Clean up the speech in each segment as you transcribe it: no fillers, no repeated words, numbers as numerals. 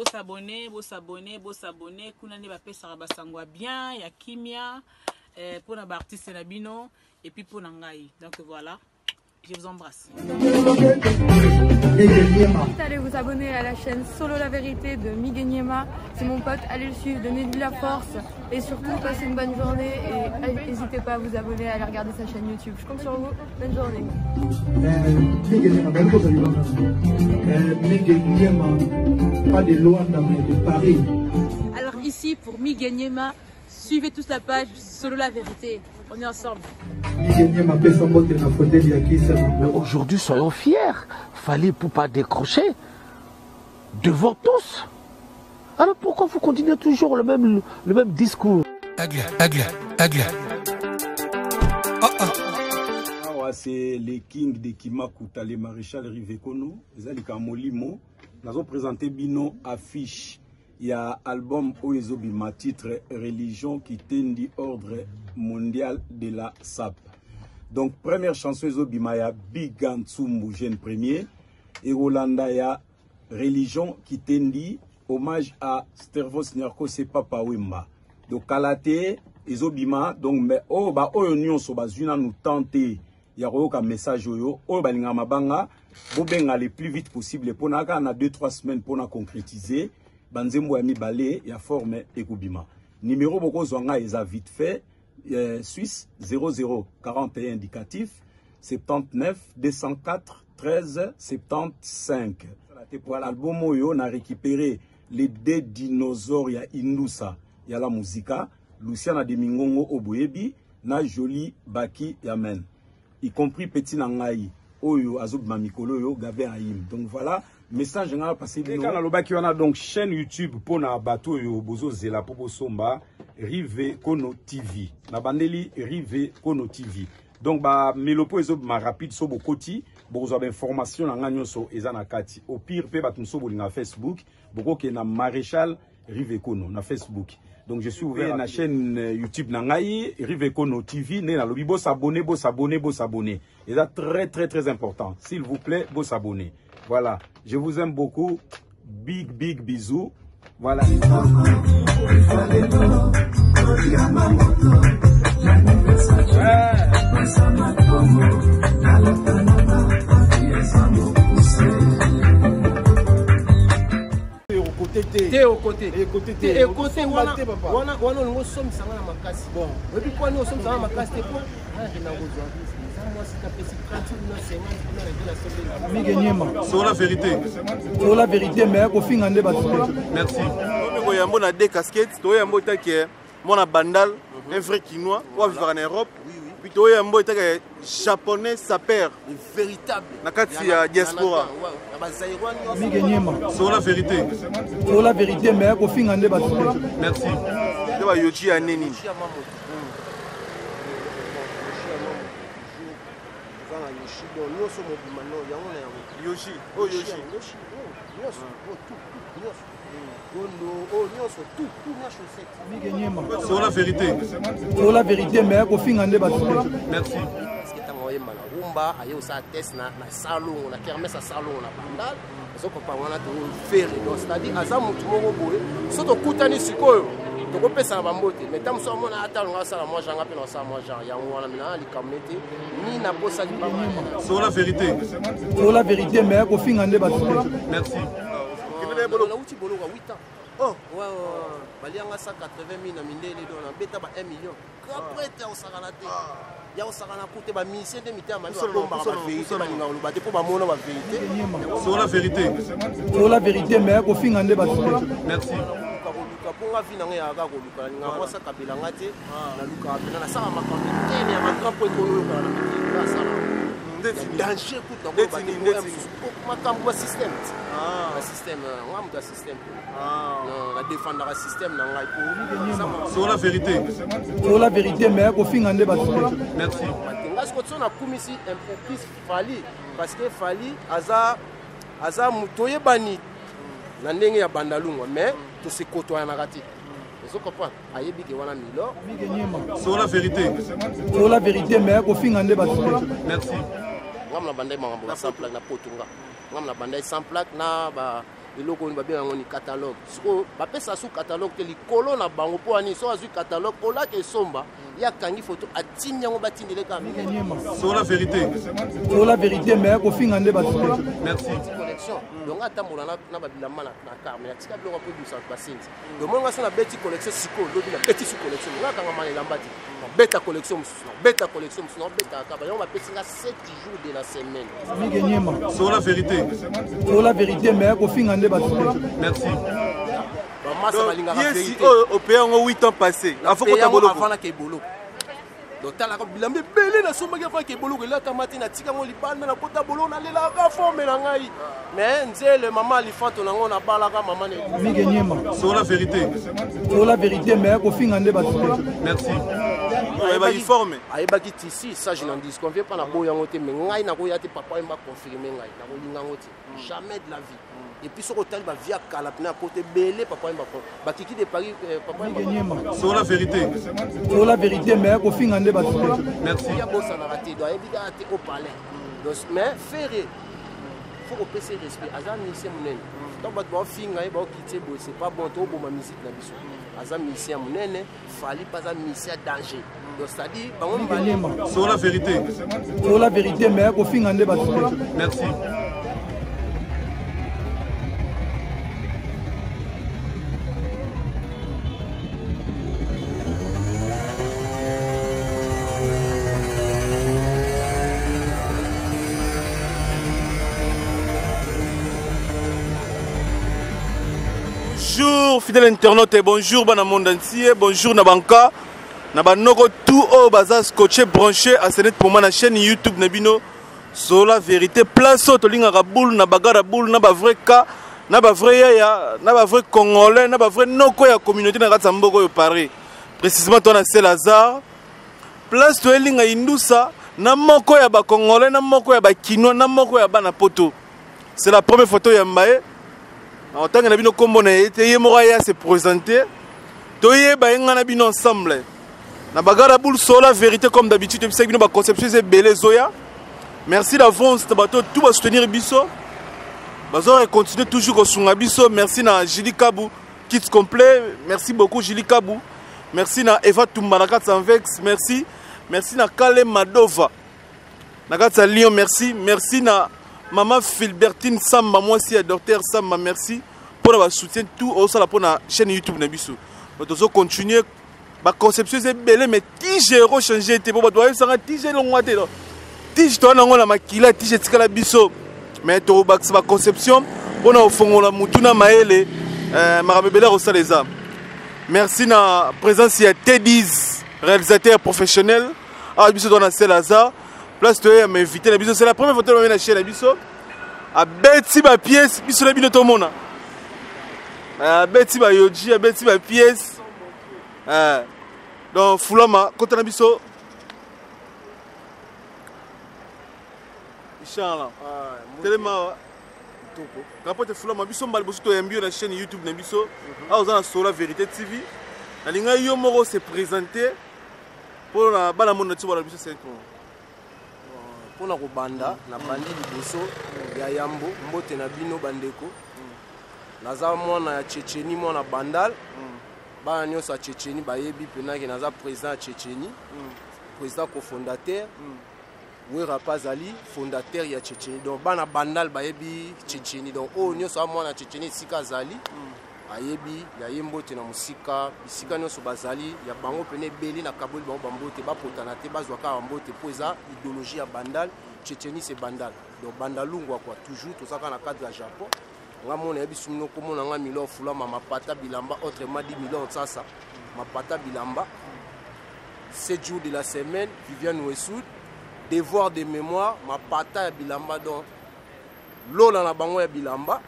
s'abonner. Kuna ne ba pesa ba sangwa bien, ya kimia pour na ba artiste na bino et puis pour ngai. Donc voilà. Je vous embrasse. Allez vous abonner à la chaîne Solo la vérité de Miguel Niema. C'est mon pote, allez le suivre, donnez-lui de la force et surtout passez une bonne journée et n'hésitez pas à vous abonner, à aller regarder sa chaîne YouTube. Je compte sur vous, bonne journée. Miguel Niema, pas de Luanda mais de Paris. Alors ici pour Miguel Niema, suivez tous la page Solo la vérité. On est ensemble. Aujourd'hui, soyons fiers. Fallait pour pas décrocher devant tous. Alors pourquoi vous continuez toujours le même discours? C'est les kings de Kimakuta, les maréchal Rivekono. Ils ont Molimo. Nous avons présenté Bino affiche. Il y a album Oezobima titre Religion qui tendi ordre mondial de la SAP. Donc première chanson Oezobima il y a Big Gantsumbu jeune premier et Rolanda il y a Religion qui tendi hommage à Stervos Nyarko c'est Papa Wemba. Donc Kalate Oezobima donc mais union so bazuna nous tenter il y a un message oyo balinga mabanga bobenga le plus vite possible pour na 2-3 semaines pour na concrétiser. Banzembo ya mibale ya forme ekubima. Numéro boko zonga eza vite fait Suisse 0041 indicatif 79 204 13 75. Pour l'album oyo na récupéré les deux dinosaures ya Indusa ya la musica Luciana de Mingongo Oboyebi na Joli Baki Yamen y compris Petit Nangai oyo azobima mikolo yo Gabe Aïm. Donc voilà message nga passé bino kana lobaki wana donc chaîne YouTube pour na bato yo bozo zela popo somba Rive Kono TV na bandeli Rive Kono TV donc ba melopo ezo ma rapide so bokoti bozo ba information na nganyo so ezana kati au pire pe batum so bolinga Facebook boko ke na maréchal Rive Kono na Facebook. Donc je suis ouvert na chaîne YouTube Nangai Rive Kono TV né na lobi bo s'abonner. Et ça très important. S'il vous plaît, bo s'abonner. Voilà, je vous aime beaucoup. Big bisous. Voilà. T'es au côté. T'es au côté. On nous sommes sans la macasse. Bon. Et puis quand nous sommes sans la macasse, t'es quoi? Sur la vérité. Sur la vérité, mais au fin de merci. On a des casquettes. Tu as un mot qui est mon bandal, un vrai quinois. On vit en Europe. Puis tu as un mot qui est japonais, sa père. Véritable. Nakati ya diaspora. Sur la vérité. Sur la vérité, mais au fin de merci. Tu vas yochi à Neni. Yoshi. Oh Yoshi. Sur la vérité. Sur la vérité, mais au fin de merci. Rumba aye osa test na salon na kermesse à salon na bandal ezoko pa wana to faire donc c'est-à-dire aza mutu moko boye so to kutani sikoyo to ko pesa ba mbote mais tam so mona atalo nga sala moi janga pe na sala moi genre ya wana mina likamete ni na posa di ba sur la vérité. Sur la vérité, mais au fin de merci. Bolo uti bolo ka 8 ans. Oh, ouais, balianga 180 000 na mindele do na beta ba 1 million. Après te osakana te. Ya osakana kote ba mission de mité amani ba bomba ba vérité ba ninga lo ba te po ba mona ba vérité. Sur la vérité. Sur la vérité, mais au fin de merci. Ponga vina nga ka ko luka ninga kwa sa kabila ngate na luka pena na sala makambi tene ya makampo ekono ka na sala. Danger kuta ko ba makambo système. Le système, on a un système. On a défendu le système. Sur la vérité. Sur la vérité, mais au fin de merci. Parce que on a commis ici un peu plus Fali. Parce que Fali, Aza Moutoye Bani. Nandenge ya Bandalunga. Mais tout ce côté on a raté. Vous comprenez? Ayebi que wana milo. Sur la vérité. Sur la vérité, mais au fin de merci. On a bandé mambo sans plaque na potunga. On a bandé sans plaque na ba eloko oni babengaka ni catalogue siko bapesa sous catalogue te likolo na bango po ani so azwi catalogue olaka esomba ya kangi photo atindi yango batindele ka sur la vérité mais kofinga nde bato te merci collection donc atambola na babilamba na car mais atika biloko po dusa basenzi donc monga so na beti collection siko lobi na beti sous collection nga kanga mane lambati beta collection mususu beta collection mususu na beta ka ba yango bapesinga 7 jours de la semaine migenyema sur la vérité mais kofinga nde bato te merci bamasa balingaka vérité au pays en 8 ans passés avant que tabolo avant na kebolo donc tala ko bilambe belé na somba ke fa kebolo ke la kamati na tika ngo libanda na kota bolo na lela ka forme na ngai mais nzele mama lifato na ngo na balaka mama ne migenyema sur la vérité mais kofinga nde bato te merci ba informe ayebaki tisi ça je n'en disconviens pas na boya ngote mais ngai na ko yati papa mba confirmer ngai na ko linga ngote jamais de la vie et puis ce côté va via kala pena côté belé papa mba bakiki de Paris papa mba sur la vérité mais kofinga nde bato te merci ya bossa na raté doit éviter ate au palais donc mais ferré faut qu'on puisse respect azam musicien munene donc bato ba finga e ba okité bo c'est pas bon to boma musique na biso azam musicien munene fali pas azam musicien danger donc ça dit bango mbali sur la vérité mais kofinga nde bato te merci Bonjour fidèle internaute et bonjour dans le monde entier, bonjour Nabanka, Nabanoko tout au bazar scotché branché à cette pour moi la chaîne YouTube Nabino sur la vérité place au tolinga raboul na bagara boul na ba vrai cas na ba vrai ya na ba vrai congolais na ba vrai noko ya communauté na Ratsamboko yo Paris précisément toi na Saint-Lazare place to elinga indusa na moko ya ba congolais na moko ya ba kinois na moko ya ba na poto. C'est la première photo ya Mbaye. En tant que nous avons se présenter, nous avons ensemble. Nous avons sur la vérité comme d'habitude. Nous avons conception de belle Zoya. Merci d'avance, tout va soutenir Bisso. Nous allons continuer toujours sur Bisso. Merci à Julie Kabou, kit complet. Merci beaucoup Julie Kabou. Merci à Eva Tumbaraka Sanvex. Merci. Merci à Kale Madova. Nagatsa Lyon, merci. Merci à Maman Philbertine Samba, moi aussi, docteur Samba, merci pour avoir soutien tout au sein de la chaîne YouTube Nabiso. Nous allons continuer. La conception est belle, mais tige est changé. Tu vois, tu vas tige longue tige toi na makila tige tikala biso. Mais tu vas la conception. On a au fond la mutuna maele marabebele au saleza. Merci na présence ya Teddy's réalisateur professionnel. Ah biso dans la Saint-Lazare. Place de m'inviter la biso, c'est la première photo de la chaîne la biso. A beti ba pièce, biso la bino tomona. A beti ba yoji, a beti ba pièce. Donc fulama kota na biso. Inshallah. Tellement toko. Kapote fulama biso mbali boso to yambio na chaîne YouTube na biso. Ah oza na Sola Vérité TV. Na linga yo moko se présenter pour la bana monde tu voilà biso 5 ans. Pona ko banda na bandi liboso ya yambo mbote na bino bandeko naza mwana ya Tchétchénie mwana bandal bana nyonso ya Tchétchénie bayebi penaki naza président ya Tchétchénie président cofondateur Wera Pazali fondateur ya Tchétchénie donc bana bandal bayebi Tchétchénie donc o nyonso mwana ya Tchétchénie sika zali ayebi ya yembote na musika bisika nyonso bazali ya bango pene beli na kaboli bango bambote bapotana te bazwaka bambote po eza idéologie ya bandal Tchétchénie c'est bandal donc bandalungwa quoi toujours tozaka na cadre ya Japon nga mona yebi sumino komona nga milo fulama mapata bilamba autrement dit milo sasa mapata bilamba 7 jours de la semaine Viviane Wessoud devoir de mémoire mapata ya bilamba donc lola na bango ya bilamba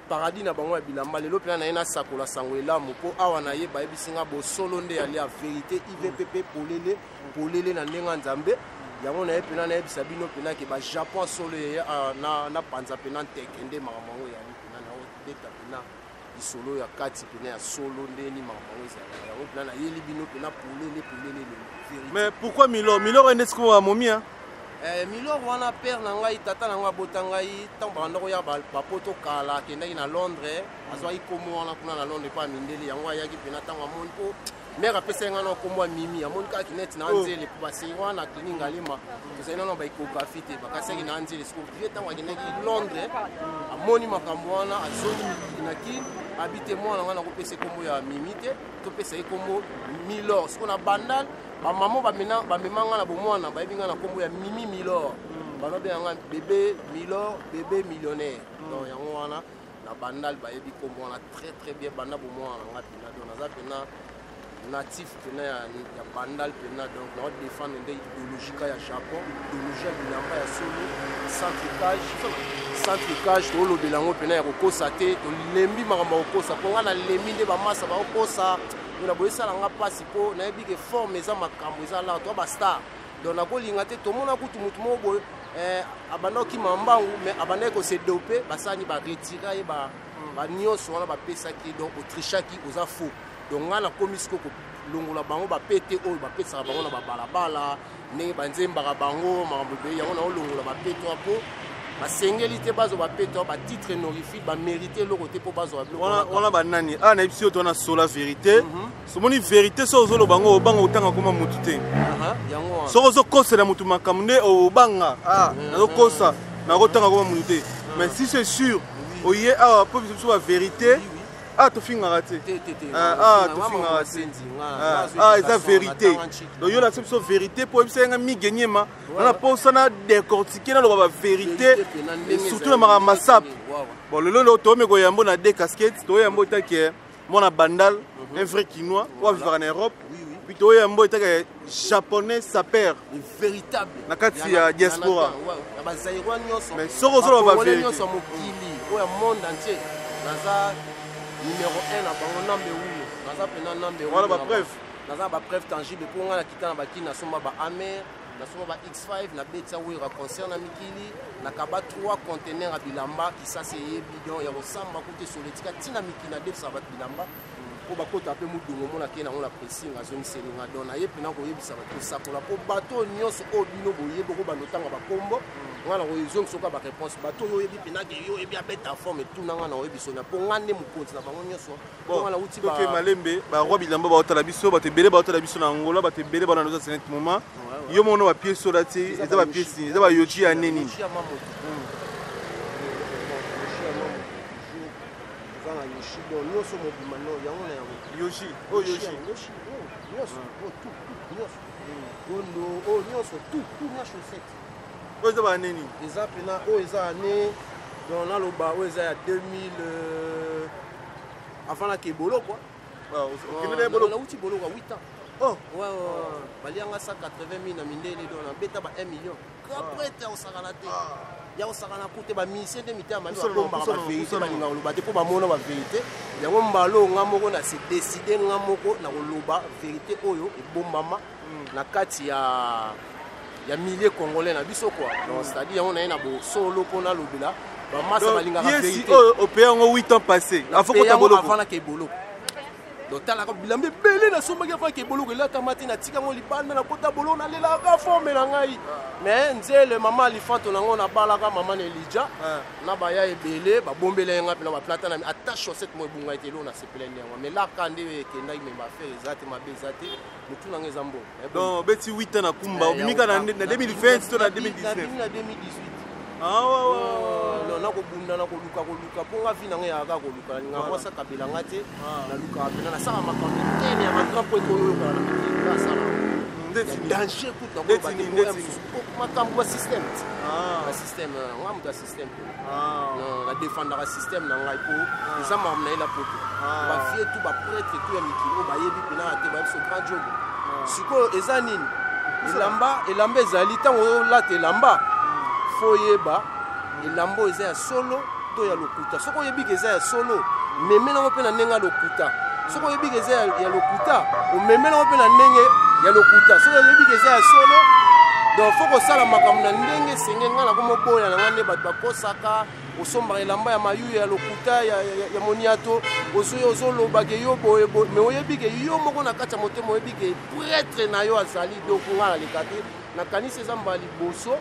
paradis na bango ya bilamba lelo pena na ena sakola sango elamu po awa na ye bayebi singa bo solo nde ya vérité IVPP polele na ndenga nzambe yango na ye pena na yebisa bino pena ke ba Japon solo na panza pena tekende mamango ya pena na beta pena isolo ya kati pena ya solo nde ni mamango za yango pena na yeli bino pena polele mais pourquoi Milo est-ce qu'on a momi hein Milor wana père na ngai tata na ngai abota ngai ntango bakanda koya bapoto kala akendaki na Londres azwaki kombo wana kuna na Londres mpo amindeli yango ayaki mpena ntango amoni mpo mare apesaki ngai na kombo ya Mimi amoni kaka neti na nzele mpo basei wana na clinique ngalima tozali nano baekographie te bakasiaki na nzele siko vie ntango akendaki Londres amoni makambo wana azongi mikinaki abite mwana ngai nakopesa kombo ya Mimi te topesa ye kombo Milor siko na bandal bamamo bamemanga na bomwana bayebi ngai na kombo ya Mimi Milor banobenga ngai bébé Milor bébé millionnaire donc yango wana na bandal bayebi kombo wana très bien banda bomwana ngai mpena donc naza mpena natif mpena ya bandal mpena donc nao défendre nde idéologika ya Japon idéologie ya bilamba ya solo centricage tolobela yango mpena ya kokosa te tolembi makambo ya kokosa mpo ngai nalembi nde bamasa bakokosa na boyesala nga mpasi mpo nayebi ke forme eza makambo eza la to bastar donc nakolinga te tomona kutu motu moko boye abanda okima mbangu mais abandaki kosedope basani baretira ye banyonso wana bapesaki donc otrichaki oza faux donc ngai nakomi siko kolongola bango bapete oyo bapesaka bango na babalabala ndenge banzembaka bango makambo ebele yango naolongola bapete wa mpo basengeli te bazwa bapete wa batitre honorifique bamérite eloko te mpo bazwa wana banani awa nayebi si oyo tona sola vérité somoni vérité so ozoloba bango obanga otanga koma motu te soko ozokosela motu makambo nde obanga nazokosa nakotanga koma motu te mais si c'est sûr oye awa mpo biso ba vérité tofingaka te tofingaka te eza vérité donc yo nasi biso vérité mpo oyebisa yenga migenyema wana mposa na décortiquer naloba bavérité surtout na makambo masapo bon lelo nde toome koyambo na deux casquettes toyambo etaki mwana bandal un vrai quinois oyo avivaka na Europe puis toyambo etaki japonais sapeur na kati ya diaspora mais soko ozoloba bavérité numéro 1 na bango nambe wulo naza pena nambe wala ba preuve naza ba preuve tangible ko nga na kita na bakini nasomba ba amer nasomba ba X5 na betia wira concert na mikili na kaba 3 conteneurs à bilamba qui ça c'est bidon ya kosamba kote soletika tina mikina de ça ba bilamba ko bakota pe mudungo mona kena on la pressing azongiseli nga dona ye pena ko yebisa ba kosakola ko bato nyonso obino boyebo ko banotanga ba kombo ngana ko izong soka ba réponse bato yo yebi pena ke yo yebi abeta forme tout nanga na yebi sona po ngane mukonzi na bango nyonso bon ngana uti ba ke malembe ba roi bilamba ba otala biso ba tebele ba otala biso na Angola ba tebele ba na noza senet moment yo mono ba pièce solati eza ba pièce eza ba yoji ya neni Yoshido, Yoso Mobimano, Yamona Yoshi, oh Yoshi, Yoso, tout, Yoso, tout, na chaussette. Oh, ça va neni. Les appels, oh, ils ont année, dans la loba, oh, ils ont 2000, avant la Kebolo, quoi. Ah, ok, mais Bolo. On a outil Bolo, 8 ans. Oh, ouais, Balianga 180 000, na mindé, les dons, bêta, 1 million. Après, t'es au Saranate. Ya osakana kote ba mission de mita mani ba bomba ba vérité ba ninga loba te po ba mona ba vérité yango mbalo nga moko na se décider nga moko na loba vérité oyo e bombama na kati ya milieu congolais na biso quoi donc c'est-à-dire on a na bo solo pona lobela ba massa ba linga ba vérité au pays en 8 ans passés avant que ta bolo avant la ke bolo donc tala ko bilambe belé na somba ke fa ke bolo ke la tamati na tika ngo libanda na kota bolo na lela ka forme na ngai mais nzele mama lifanto na ngo na balaka mama Elija na baya ebele ba bombele nga pela ba plata na attache chaussette mo bunga etelo na sepelene ngo mais la kande ke ndai me ba faire ezate ma bezate mutu na ngezambo donc beti 8 ans na kumba obimika na 2020 to na 2019 na 2018 non na kobunda na koluka ponga vi na nga yaka koluka nga kwasa kabela nga te na luka pena na sala makambo tene ya makambo ko yo kana na sala danger kuta ko ba makambo ba system ba system nga muta system non la défendre la système na ngai ko ça m'a amené la poto ba vie tout ba prêtre tout ya mikilo ba yebi pena te ba so grand job siko ezanini elamba ezali tango lata elamba foyeba elambo eza ya solo to ya lokuta soko yebi eza ya solo memela ngo pe na nenga lokuta soko yebi eza ya lokuta o memela ngo pe na ndenge ya lokuta soko yebi eza ya solo donc foko sala makambo na ndenge senge ngana ko moboya na ngane bato bakosaka osomba elamba ya mayu ya lokuta ya moniato ozoloba ke yo boye mais oyebi ke yo moko na kati ya motema oyebi ke prêtre na yo azali donc ngana lekate nakanisi eza mbala liboso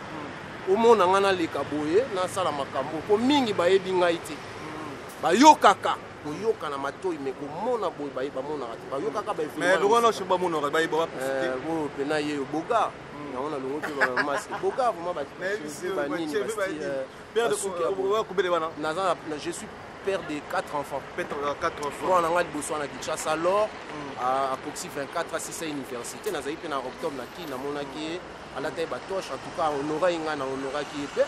omona nga naleka boye nasala makambo po mingi bayebi ngai te bayokaka koyoka na matoi me komona boye bamonaka te bayokaka pena ye boga naona longo mpe bamaske boga vraiment je suis père de 4 enfants. On a besoin de Kinshasa alors à Coxy 24 à 6 université. Nous avons en octobre à la taille batoche. En tout cas, on aura qui est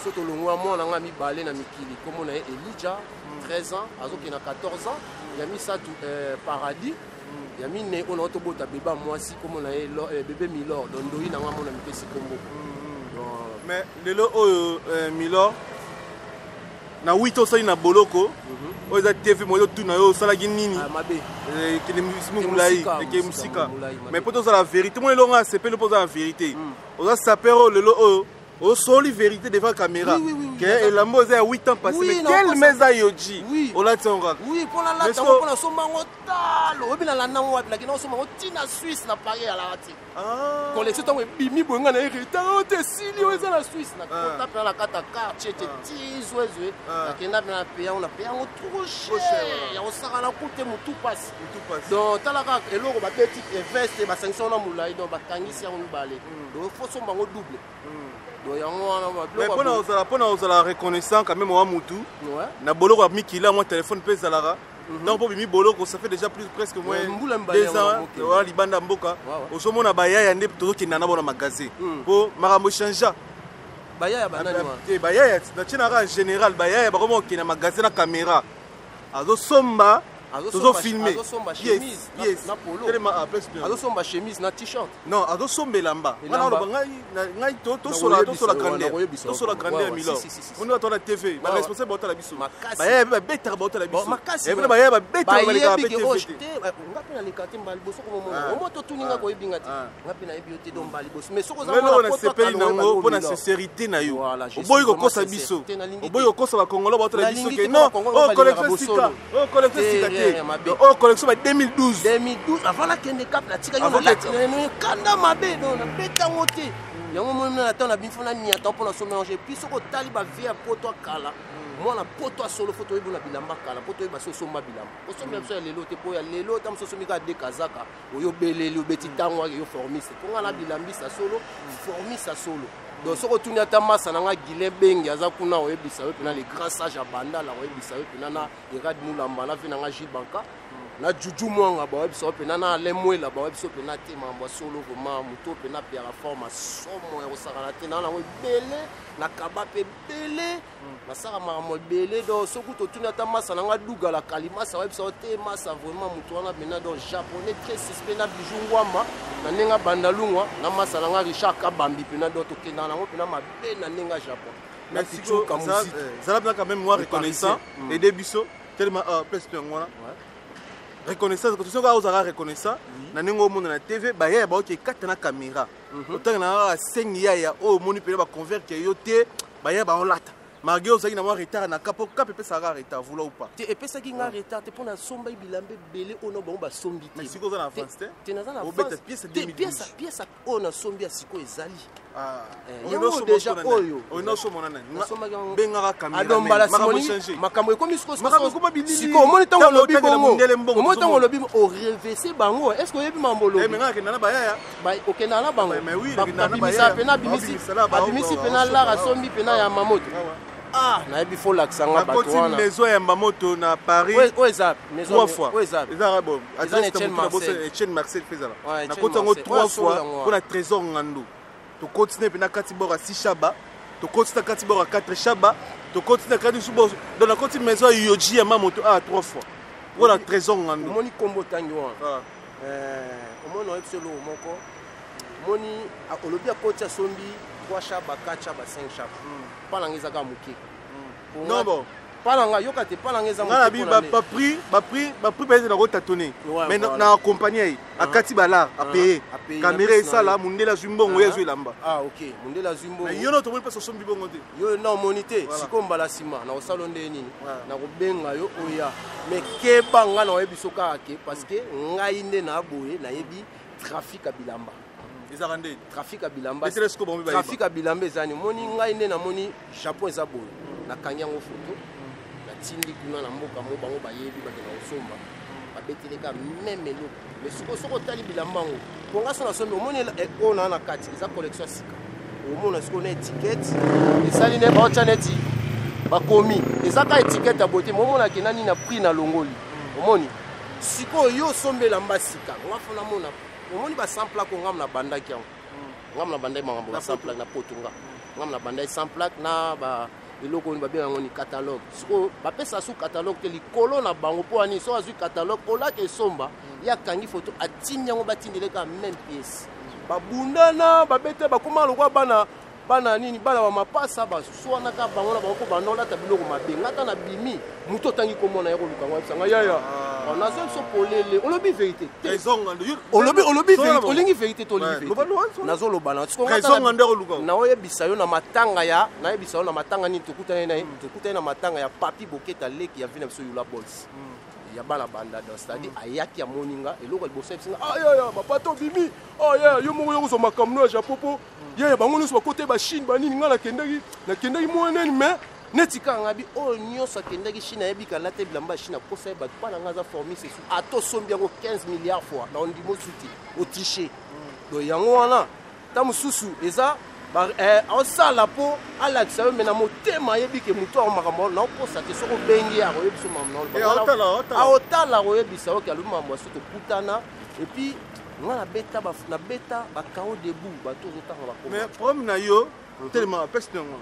surtout le mois on a mis balé na mikili comme on a Elijah 13 ans, Azoki na 14 ans, il y a mis ça tout paradis. Il y a mis on a autobota bébé moi si comme on a bébé Milord donc il na mon ami si combo. Mais le Milord na 8 ans ça na boloko oza TV moyo tout na yo sala nini mabe que les musika mais pour ça la vérité moi le nga c'est pas le poser la vérité oza sapero le au soli vérité devant la caméra que la mose a 8 ans passé mais quel mesa yoji ola tsonga oui pour la lata pour la somba ngotalo obina la nango wapi lakini somba ngotina Suisse na Paris à la rati collection tango bimi bonga na hérita te sili oza na Suisse na kota pe la kata quartier te tizwezwe lakini na paya on a paya ngo trop cher ya osaka na kote mutu passe donc talaka eloko ba petit veste ba sanction na mulai donc ba kangisi ya ngibale donc faut somba ngo double. Mais pour la reconnaissance quand même au Moutou, na boloko mikila mon téléphone pèse à la donc pour mi boloko ça fait déjà presque moins 2 ans wa libanda mboka osomo na baya ya ndep to kinana bona magasin pour marambo changer baya ya banani wa baya ya na china en général baya ya ba komo kina magasin na caméra azo somba azo filmer chemise na polo azo somba chemise na t-shirt non azo somba lamba ngana lo ngai to sola grandeur Milo on doit la TV ba responsable ba la biso ba ya ba better ba la biso et ba ya ba better ba la TV ngapi na likati mbali boso ko mo moto tuninga ko yebinga ti ngapi na yebi yote do mbali boso mais soko za na sepeli nango pour la sincérité na yo oboyi ko kosa biso oboyi ko kosa ba kongolo ba la biso que non oh collecteur sika oh collection ba 2012 avant la kende cap la tika yo na kanda mabe do na beta ngote yango mo na temps na bifona ni attend pour la somélanger puis soko tali ba via poto kala moi na poto solo photo ebuna bilamba kala poto ba so somba bilamba o somba so lelo te po ya lelo tam so somika de kazaka oyo beleli obeti tango yo formiste ko ngala bilambisa solo formisa solo donc soko tuni ata masa nanga Guilin Bengi aza kuna oyebisa yo pena les grands sages à banda la oyebisa yo pena na Erad Mulamba na vina nga Jibanka na Juju Mwanga ba oyebisa yo pena na Lemwela ba oyebisa yo pena te mambo solo vraiment muto pena pera forme somo ya osakana te na ngo bele na kabape bele na saka mamo bele donc soko to tuni ata masa nanga Duga la Kalimasa oyebisa yo te masa vraiment muto wana bena donc japonais très suspect na bijungwama na nenga bandalungwa na masa nanga Richard Kabambi pena donc to kenda na ngo pena mabe na nenga Japon. Merci ça là quand même moi reconnaissant et des biso tellement plus de moi reconnaissance que tu sais que reconnaissant na nengo monde na TV ba ya ba OK 4 na caméra autant na 5 ya o moni pe ba convaincre yo te ba ya ba olata Marguerite ozaki na moi retard na capo pe ça retard vouloir ou pas te et pesa ki nga retard te pona somba bilambe belé ono bon ba sombi te mais siko za na France te na za na France pièce 2012 pièce ona sombi asiko ezali on déjà oyo on a somona na benga caméra adombala simoni makambo ekomi siko moni tango lobi bongo moni tango lobi o reverser bango est-ce que yebi mambolo mais nga na ba ya ba okena na bango mais oui pena bimisi pena la sombi pena ya mamoto na yebi fo laksanga bato wana maison ya mamoto na Paris eza maison 3 fois eza bon Etienne Marcel Fezala na kotango 3 fois pour la trésor ngando to continue pena katibora 6 shaba to continue katibora 4 shaba to continue katibora dans la continue maison yoji ya mamoto 3 fois pour la trésor ngando moni kombo tangi wana omona epselo moko moni akolobi akotia sombi 3 shaba 4 shaba 5 shaba palanga ezaka muke non bon palanga yoka te palanga ezaka muke ba prix peut-être na rotatonner mais na accompagner akati bala a payer caméra esala mundela zumbongo yezo lamba OK mundela zumbongo mais yo no to moni pas sombi bongo te yo na monité sikomba la sima na osalo nde nini na kobenga yo oya mais kebanga na yebiso ka ke parce que ngai nde na boye na yebi trafic à bilamba ezaka nde trafic ya bilamba telescope on va trafic ya bilamba ezani moni ngai nde namoni Japon eza boye nakangi yango photo natindi kuna na mboka mo bango bayebi bakena kosomba babeteleka meme eloko mais soko otali bilamba yango ponga so nasombi omoni oyo na kati eza collection ya sika omona siko na étiquette esali ne baotya neti bakomi eza ka étiquette ya beauté momonaki nani na prix na longoli omoni sikoyo yo osombela mba sika ngafona mona omoni basamplak ngam na bandaki yango ngam na bandai makambo basamplak na potunga ngam na bandai samplak na eloko oni babenga yango ni catalogue sikoyo bapesa su catalogue te likolo na bango mpo ani so azwi catalogue olaka esomba ye akangi foto atindi yango batindeleka même pièce babundana babete bakoma lokwa bana nini bana ba mapasa baswanaka bango na bango banolata biloko mabe ngata na bimi mutu otangi komona ye koluka ngo bisanga yaya nazo so polele olobi vérité olobi vérité olingi vérité to olingi vérité nazo loba na na oyebisa yo na matanga nini tokutana na matanga ya papi boketa leki ya vina biso yula bols ya bana banda c'est-à-dire ayaki ya moninga eloko liboso bisinga ayaya bapato bimi ayaya yo moko yo kozoma makambo ya Japon yaya bango nyonso bakote bachine banini nga nakendaki monene mais neti kaka ngabi oyo nyonso akendaki chine ayebika lata bilamba chine akosa ye bato mpana nga aza formi sesu atosombi yango 15 milliards fois na ondimo suti otriche do yango wana ta mosusu eza osala mpo alakisa yo me na motema ayebi ke motu ako makambo naokosa te soki obengi ye akoyebisa makambo akoyebisa oke alobi makambo aso tokutana epuis nga nabeta bakao debout bato ozotanga bakoma mais problème na yo tellement apesi nango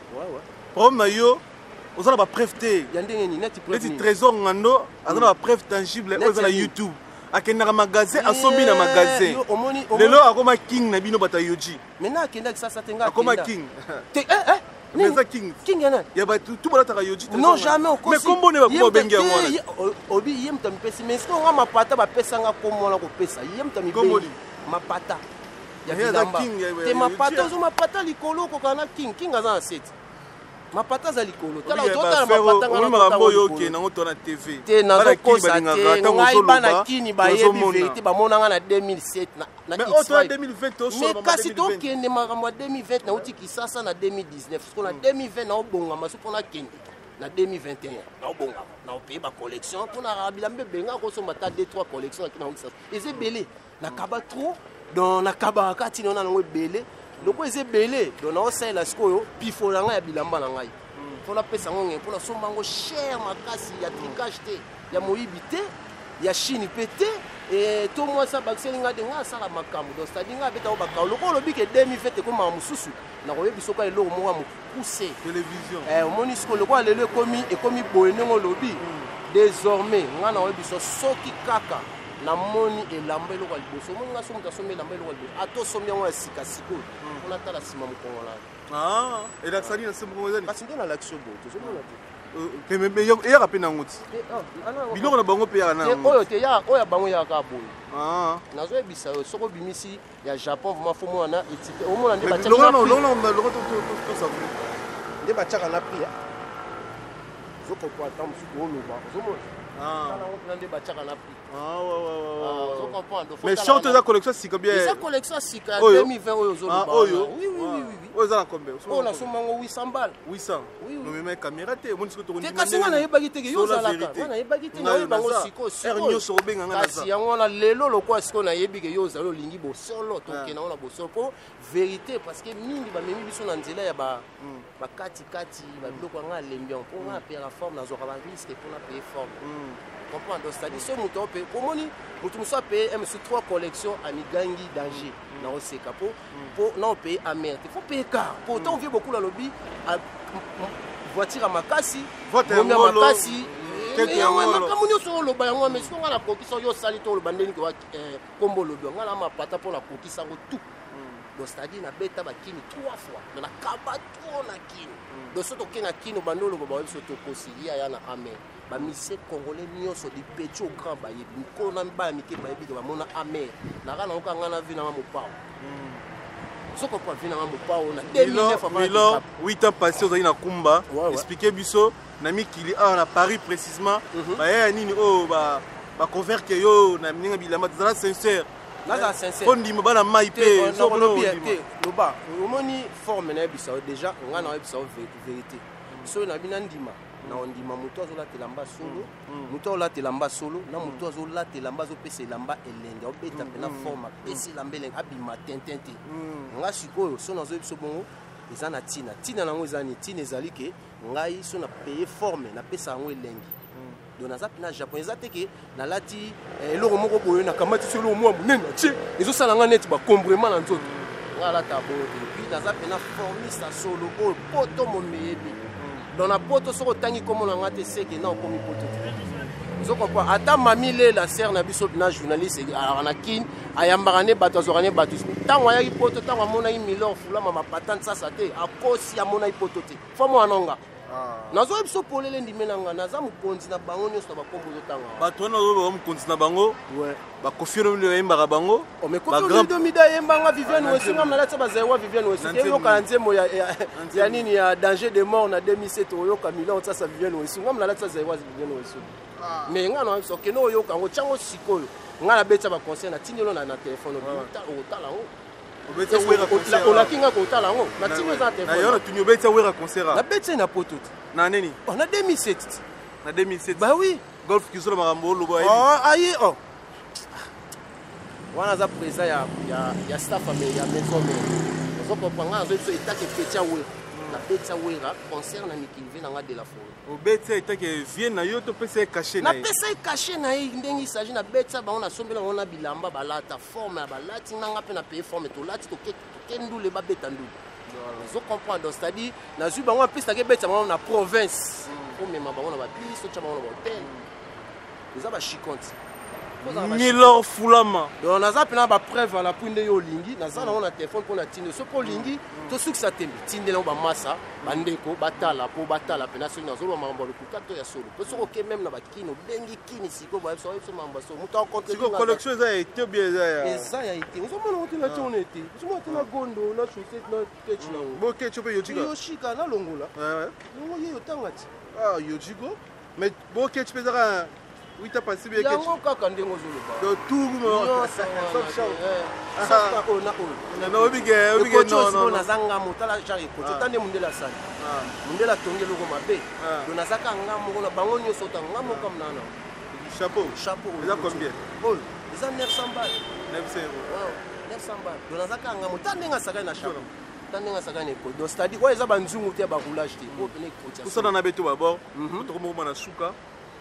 problème na yo oza na bapreuve te ya ndenge nini neti trésor ngando aza na bapreuve tangible oyo eza na youtube akendaka magasin asombi na magasin lelo akoma king na bino bato ya yoji maintenant akendaki sasa te nga akoma king eza king yana ya bato tu balataka yoji non jamais okosi mais kombo ne bakoma obengi yango wana obi ye mutu amipesi mais siko nga mapata bapesanga kombo wana kopesa ye mutu amibengi mapata ya bilamba te mapata ozo mapata likolo okoka na king aza na seti mapata za likolo tala ototala mapata ngana makambo oyo okende nango to na tv te nazokosa te ngai bana kini bayebi vérité bamonanga na 2007 na mais kasi tokende makambo ya 2020 nauti kisasa na 2019 siko na 2020 naobongama so mpona kende na 2021 naobongama naopeye bacollection mpona bilamba ebenga kosomba ta 2-3 collection akina ngo kisasa eza ebele nakaba trop donc nakabaka kati nona nango ebele loko eza ebele donc naosalela sikoyo pifo na ngai ya bilamba na ngai mpo napesa ngo nge mpo nasomba yango cher makasi ya tricage te ya moyibi te ya chine mpe te to mwasa bakiseli ngai de ngai asala makambo donc c'est-à-dire ngai abetako bakao loko olobi ke 2020 ekomaka mosusu nakoyebi soki eloko moko ya mokuse télévision omoni siko lokola lelo ekomi boye ndenge olobi désormais ngai nakoyebi so soki kaka namoni elamba eloko ya liboso omoni nga so moto asombi elamba eloko ya liboso atosombi yango ya sika sikoyo mpona tala nsima mokongolana elakisani na nsima mokongolani kasi nde nalakisi yo boye tozomona te eyaka mpe nango ti biloko na bango mpe yaka nango oyo te oyo bango yaka boye nazoyebisa yo soki obimisi ya Japon vraimen fo mona na étiquette omona nde batiaka na prix ozokomprendre ntan mosuku oloba ozomona nde batiaka na prix mais short eza collection sika bien eza collection sika ya 2020 oyo ozoloba oyo oyo eza na combien oyo nasomba ngo 800 balles 800 nomema caméra te omoni siko te kasi nga nayebaki teke yo ozalaka nga nayebaki te naoyeba ngo sikoyo nyonso obenganga kasi yango wana lelo lokola sikoyo nayebi ke yo ozali olingi bosolo tokenda ngo na bosolo mpo vérité parce que mingi bamemi biso na nzela ya bakatikati babiloko yanga alembian mpo nga apeyaka forme nazwaka bariske mpona apeye forme comprendre c'est-à-dire so moto ope omoni moto mosu apeye M3 collection amigangi danger naoseka mpo na opeye amer te fo peye car pourtant ovie beaucoup na lobi voiture ya makasi momi ya makasi makambo nyonso oloba yango mais siko nga nakokisa yo osali to oloba ndeni kewa kombo olobi nga na mapata mpo nakokisa yango tout donc c'est-à-dire nabeta bakini 3 fois donc nakaba to na kini donc so tokei na kini obandi oloba bayebi so tokosi ya ya na amer bamise congolais nyonso du petit au grand bayebi mikolo na mibala mike bayebi ke bamona amer naka na oka nga na vi nanga mopao soko pa vi nanga mopao na 2009 8 ans passé ozali na kumba expliquer biso na mikili awa na Paris précisément bayaya nini oyo baconverke yo na ndenge bilamba tozala sincère naza sincère po ndima bana mai pe so bono loba omoni forme na bisa déjà nga na bisa vérité so na bina ndima na ondima muto azolatela mba solo muto azolatela mba solo na muto azolatela mba azopesa elamba elenge obeta pena forme apesa elamba elenge abima tentente nga sikoyo so nazoyebi so bongo eza na tina nango eza ni tina ezali ke ngai so na paye forme napesa yango elenge donc naza pena japonais eza te ke nalati eloko moko boye nakamati so eloko mwa monene na tie ezosala nga neti bacombrement na nzoto nga alata bongo te puis naza pena formiste solo oyo poto momeyebi donc na poto soko otangi kombo na nga te seke na okomi poto te ozokomprend ata mami lela ser na biso na journaliste alaka na kini ayambaka ne bato azwaka ne bato ntango ayaki poto ntango amonaki milor fulama mapatane sasa te akosi amonaki poto te fo mwana nga nazoyebi biso polele ndime na nga naza mokonzi na bango nyonso na bakombo ozotanga bato wana ozoyoba mokonzi na bango bakofinomide oyembaka bango bagrandmida ayembanga viviane wesinga mnalati bazaewa viviane wesinga eyoka na nzembo ya nini ya danger de mort na 2007 oyoka milon sasa viviane wesinga mnalati bazaewa viviane wesinga me nga na biso okende oyoka yango tiango sikoyo nga nabetisa baconseil natindelo na telefone okotala yango olakinga kotala yango natindi eza na telefone obetisa wera concert nabetisa na poto te na nini na 2007 na 2007 bah oui golf kisola makambo oloba ayi wana aza président ya staff ya maison mère ozokomprendre nga nazoyebi so etake petia wera nabetisa wera concert na mikilive na nga de la forêt obetisa etake vie na yo topesa ye caché na ye napesa ye caché na ye ndenge isagi nabetisa bango nasombela bango na bilamba balata forme ya balati nanga mpe na paye forme tolati toke ndule babeta ndule ozokomprendre donc c'est-à-dire nazwi bango apesaki ebetisa bango na province omema bango na babis otya bango na bahotel eza bashikonti milor fulama donc naza mpena bapreuve ala mpo nde yo olingi naza nango na telefone mpo na tinde soki olingi tosukisa tembe tindelango bamasa bandeko batala mpo batala mpena soki nazoloba makambo ya lokuta to ya solo mpo soki oke meme na bakini obengi kini sikoyo bayebiso oyebiso makambo ya solo moto acollection eza ya ete obie eza ya ete ozomona ngo te na tiono ete ozomona te na gondo na chaussette na kechi nango bokechi mpe yochika yoshika nalongola yango ye yotanga ti yochiko mais bokechi mpe ezaka wita pasible yake yango kaka ndenge ozoloba do tugu no naza ngamo tala genre ekoto tande mundela asali mundela atongi eloko mabe do nazaka ngamo na bango nyonso ota ngamo kam nana chapeau eza combien oyo eza 900 balles 900 balles do nazaka ngamo tande nga sakani na chapeau tande nga sakani ekoto do stadi oyo eza banzungu te ba roulage te oyo pene ekotia kusana na beto babord tokomoko na suka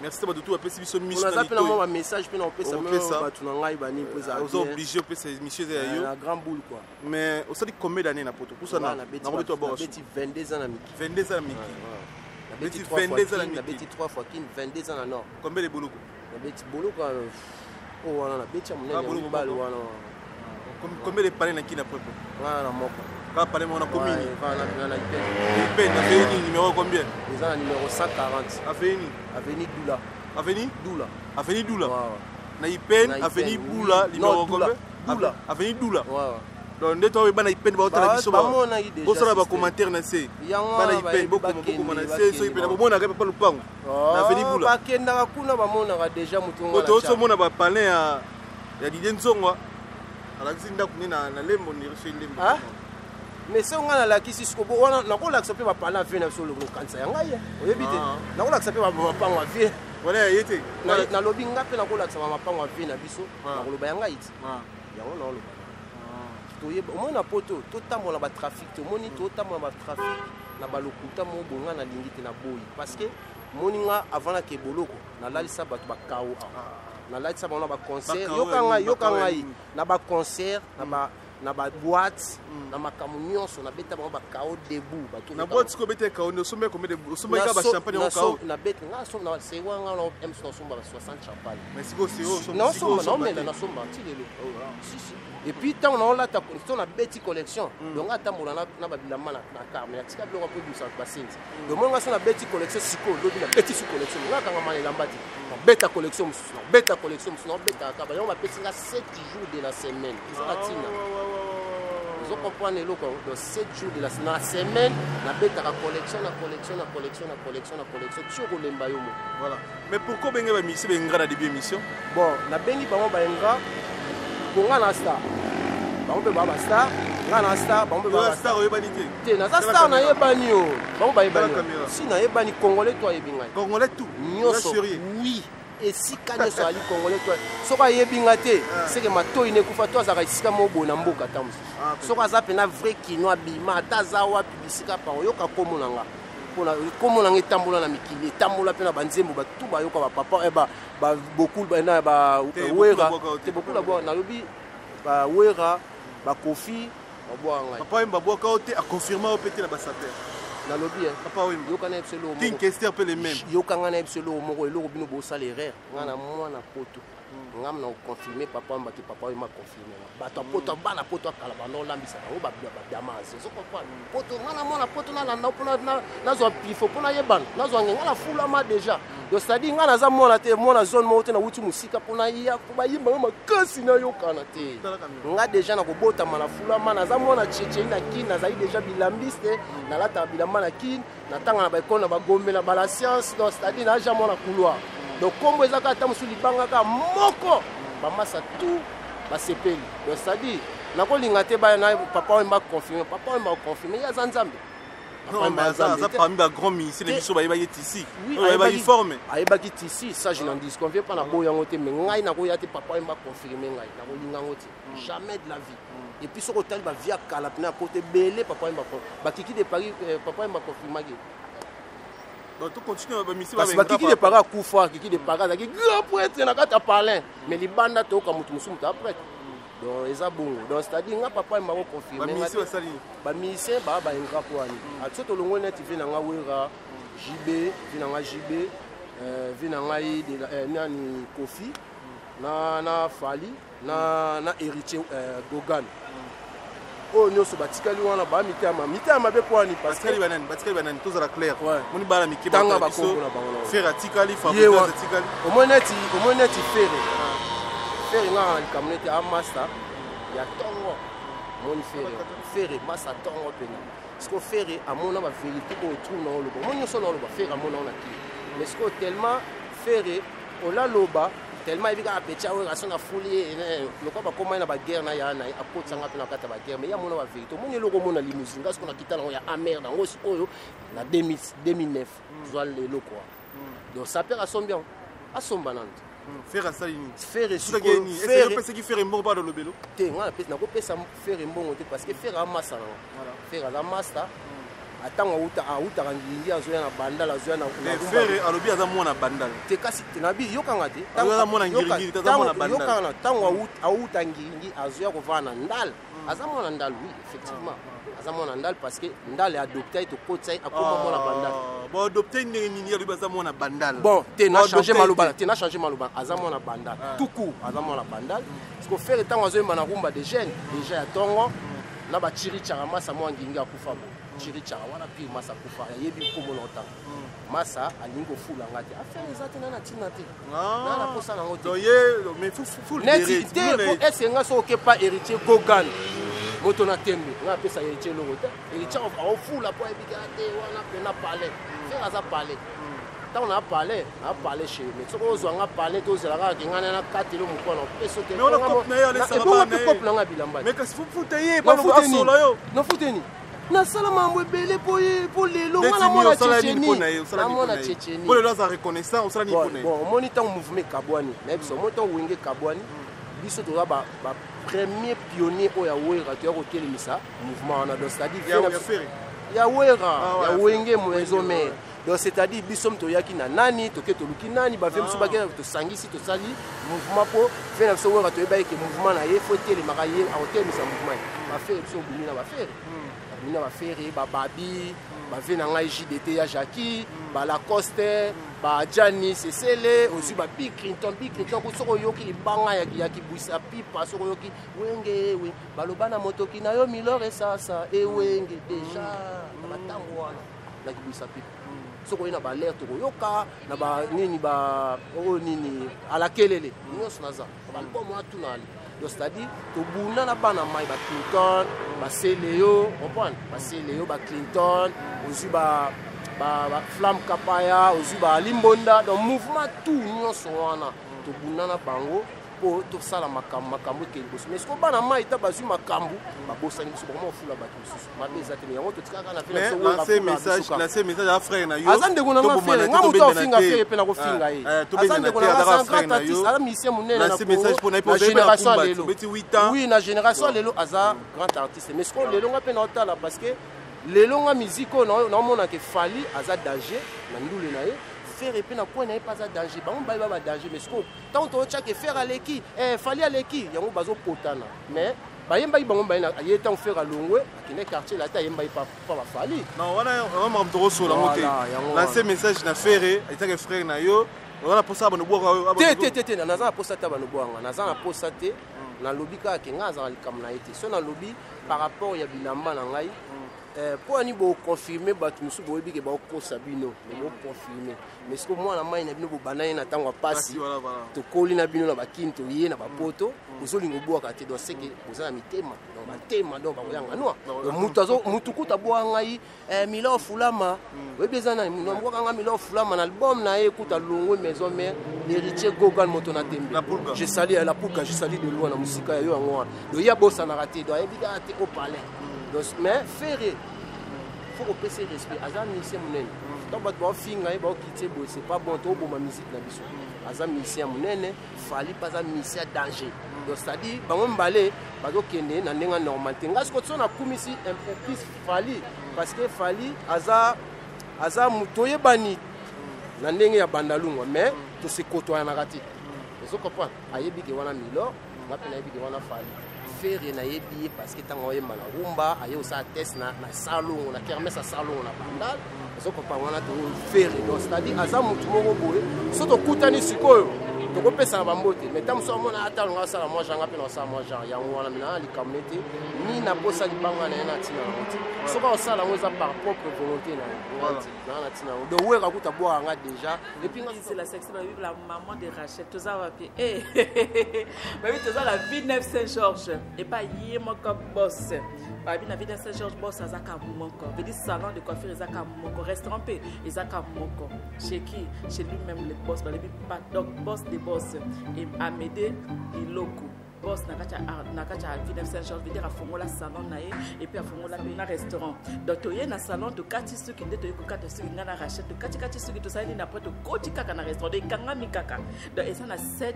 merci bato tu apesi biso mission na litoi on a message pe na opesa bato na ngai bani pesa ozo obligé opesa mission za yo na grand boule quoi mais osali combien d'années na poto kusana na beto babord beti 22 ans na miki 22 ans na miki beti 22 ans na miki beti 3 fois kin 22 ans na nord combien de boloko na beti boloko o wana na beti munene balo wana combien de parents na kina prepo wana na moko ka parents on a commune na ipeni na fait numéro combien ils ont numéro 140 avenue Doula na ipeni avenue Boula numéro combien Doula avenue Doula donc nde to bana ipeni ba otala biso ba bosala ba commentaire na se bana ipeni boko na se so ipeni bomona ka pa lupango na avenue Boula bakenda kuna bamona ka déjà mutunga to so mona ba palais ya Didier Nzongo alakisi ndaku ni na lembo ni reçu lembo mais se nga nalakisi sikobo wana nakolakisa mpe bapala vie na biso lokanisa ya ngai oyebi te nakolakisa mpe bapango ya vie wana yete nalobi nga mpe nakolakisa bamapango ya vie na biso nakoloba ya ngai ti yango naoloba toyeba omoni na poto totambola batrafic te omoni totambola batrafic na balokuta mo bonga nalingi te na boyi parce que moni nga avant nake boloko nalalisa bato bakao nalalisa bango na baconcert yoka ngai na baconcert na baboîte na makambo nyonso nabeta bango bakao debout na boîte siko beta kao no sombe combien de sombe ka ba champagne au kao na beta nga so na sewa nga na MC na somba 60 champagne mais siko c'est non somba non mais na somba ti lelo si et puis tant on la ta collection na beti collection donc atambola na babilamba na carme ya tika biloko po bisa basenzi donc moi nga so na beti collection siko lobi na beti siko collection nga kanga mane lambati beta collection na beta ka ba yo ma pesi nga 7 jours de la semaine ça tina vous comprenez le donc 7 jours de la semaine na beta ka collection sur lemba yo mo voilà mais pourquoi benga ba mission benga na début émission bon na bengi bango ba enga Bon, on a star. On peut pas star. On a star. On peut pas star. T'es na star na yebani yo. Bon ba yebani. Si na yebani congolais toi yebinga. Congolais tout. Oui. Et si kanyo so ali congolais toi. Soka yebinga te. C'est que mato ine kufa toi za isika mobo na mboka tamu. Soka za pena vrai kinoa bima tazawa publicité pa yoka komonanga. Comment on est tambola na mikili tambola pe na banzembo ba tout ba yoka ba papa ba beaucoup na ba wera te beaucoup la boire na lobi ba wera ba kofi ba boire ngai papa mba boka ote a confirmer opete na ba saper na lobi papa oui yoka na epselo king question pe les mêmes yoka nga na epselo moko eloko bino bo salaire nga na mwana poto ngam na confirmer papa mba ki papa m'a confirmer bato poto bana poto kala bando lambisa ba ba damaze so comprendre poto ngana mona poto na na pona na zo pifo pona yebana na zo ngala fula ma déjà donc c'est à dire ngana za mona te mona zone mo te na wuti musika pona ya ba yimba ma kasi na yokana te nga déjà na ko bota mana fula ma na za mona cheche na kin na za déjà bilambiste na lata bilamba na kin na tanga na ba ekona ba gombe na ba la science donc c'est à dire na jamais na couloir. Donc comme ils ont fait libanga ka moko ba masa tout ba sepeli donc ça dit na ko lingate ba na papa m'a confirmé ya zanzambe non mais ça parmi ba grand ministre les biso ba yeti ici ba forme ba yeti ici ça je n'en disconviens pas na boya ngote mais ngai na ko yati papa m'a confirmé ngai na ko linga ngote jamais de la vie et puis ce hôtel ba via kala na côté belé papa m'a ba kiki de Paris papa m'a confirmé. Donc tu continues à misser parce que qui de para kufa qui de para qui grand prêtre na kata parler mais li banda to ka mutu musu muta prêtre donc eza bongo donc c'est à dire nga papa m'a confirmé ba misser ba ingra ko ani atso longo net vina nga wera JB vina nga JB vina nga de nani Kofi na Fali na héritier Gogan. Oh non, c'est batikali wana ba mitama be kwani parce que batikali banani tous la clair moni bala miki tanga ba kongo na bango faire atikali fabriquer atikali au moins net faire nga communauté a master ya tongo moni faire master tongo pena parce que faire amona ba vérité ko trou na loba moni so na loba faire amona na ki mais ce que tellement faire ola loba tellement il y a un petit peu de folie le quoi comment il y a une guerre na ya na apota nga pena kata ba guerre mais il y a mon vérité mon le logo mon limousine parce qu'on a quitté là il y a amer dans oyo na 2009 soit le quoi donc ça perd à son bien à son banane faire à salini faire est-ce que qui faire un bon pas dans le bélo te nga pesa na ko pesa faire un bon parce que faire à massa faire à la master atanga uta kangingi azoya na bandala azoya na faire alobi aza mona bandala te kasi na bi yokanga te aza mona ngiringi aza mona bandala yokanga tango uta ngiringi azoya ko vana ndal aza mona ndal oui effectivement aza mona ndal parce que ndal est adopté to kotsai akoma mona bandala bon adopté nini alobi aza mona bandala bon te na changer maloba aza mona bandala tout court aza mona bandala parce que faire tango azoya na rumba de jeunes déjà ya tongo na ba chiri charama sa mo ngingi akufa chirichara wana pi masa kufa yebi komo longtemps masa alingo fula ngati affaire ezate na tina te na posa na ngote doye mais full héritier pour est nga so pas héritier Gogan moto na tembe nga pesa héritier longo te héritier au fula pour ebika te wana pena parler faire aza parler tant on a parlé chez mais ce qu'on a parlé tous la gars qui ngana na katelo mukono peso te mais on a cop na yo les savants mais que faut tailler pas le solo yo no futeni na sala mambo ebele po lelo wana mona Tchétchénie po lelo za reconnaissant on sala ni pona bon moni tant mouvement kabwani na biso moni tant wenge kabwani biso to ba premier pionnier oya wera to ko telemisa mouvement na donc c'est-à-dire ya wera ya wenge mwezo me donc c'est-à-dire biso to yaki na nani to ke to luki nani ba vemso ba ke to sangisi to sali mouvement po fena biso wera to ebaye ke mouvement na ye faut telemaka ye a telemisa mouvement ba faire biso bumina ba faire mina ba faire ba babi ba vena ngai JDT ya Jackie ba Lacoste ba Gianni Cecile aussi ba Big Clinton ko soko yoki libanga ya ki buisa pipa soko yoki wenge we balobana motoki na yo milore sasa e wenge déjà ba tango wana na ki buisa pipa soko ina ba l'air to yoka na ba nini ba nini ala kelele nyos naza ba album wa tunali donc c'est-à-dire to buna na bana mai ba Clinton ba Seleo comprendre ba Seleo ba Clinton aussi ba Flamme Kapaya aussi ba Limbonda donc mouvement tout nyonso wana to buna na bango pour tout ça la makambo ke boss mais ce qu'on bana mai ta basu makambo ba bosani biso vraiment fula ba tous mabe za te yango to tika kana fela so lancer message à frère na yo azande kuna nga fela nga muto ofinga fela pe na ko finga ye azande kuna nga sanka tatis ala mission munene na message pour na génération lelo beti 8 ans oui na génération lelo aza grand artiste mais ce qu'on lelo nga pe na otala parce que lelo nga musique na mona ke fali aza danger na ndule na ye faire et puis na point n'est pas à danger ba on ba danger mais ce qu'on tant to chake faire à l'équipe fali à l'équipe yango bazo potana mais ba yemba ba ngomba na ye tant faire à longwe akine quartier la ta yemba pas ba fali non wana on m'a trop sur la montée lancer message na faire etaka frère na yo wana posa ba no boka te na za posa ta ba no boka na za posa te na lobby ka ke nga za likam na été so na lobby par rapport ya bilamba na ngai pour ani bo confirmer batu musu bo yebi ke ba ko sabino bo confirmer mais ce que moi na mai na bino bo banaye na tango pasi to koli na bino na bakinto ye na bapoto uzolingo bo ka te do seke uzana mitema donc batema donc ba yanga no mutu kuta bo ngai milo fulama webi zana no mbo kanga milo fulama na album na ye kuta longo maison mère héritier gogan moto na tembe je salue la pouka je salue de loin na musika yo ngo do ya bossa na raté do yebi ka te au palais donc mais faire faut qu'on puisse respect azam musicien munene donc ba doit finga ba quitter bo c'est pas bon to bo ma musique na biso azam musicien munene fali pas azam musicien danger donc ça dit ba ngom balé ba do kende na ndenga normal tenga ce que so na kumisi un peu plus fali parce que fali aza mutoye bani na ndenge ya bandalunga mais to se côtoyer na raté vous comprenez ayebi ke wana milo ngapena yebi ke wana fali faire na yebi parce que tango ye mala rumba aye osa test na salon na kermesse à salon na bandal zo ko pa wana to faire donc c'est-à-dire aza mutu moko boye so to kutani sikoyo to ko pesa ba mbote mais tam so mona atalo nga sala moi janga pe na sala moi genre ya wana mina likamete ni na posa libanga na na tina route so ko sala moi za par propre volonté na tina de wera kuta boa nga déjà et puis c'est la section de vivre la maman de Rachel to za wa pe ba vi to za la vie 9 Saint-Georges et pas yé mon comme boss ba vi na vie 9 Saint-Georges boss azaka moko veut dire salon de coiffure azaka moko restaurant pe azaka moko chez qui chez lui-même le boss ba pas donc boss de boss et Amédée les locaux boss na kacha vie Saint-Georges veut dire a fongola salon na et puis a fongola na restaurant donc to ye na salon to kati suki nde to ye ko kati suki ngana rachète to kati suki to sali na après to koti kaka na restaurant de kanga mikaka donc et ça na 7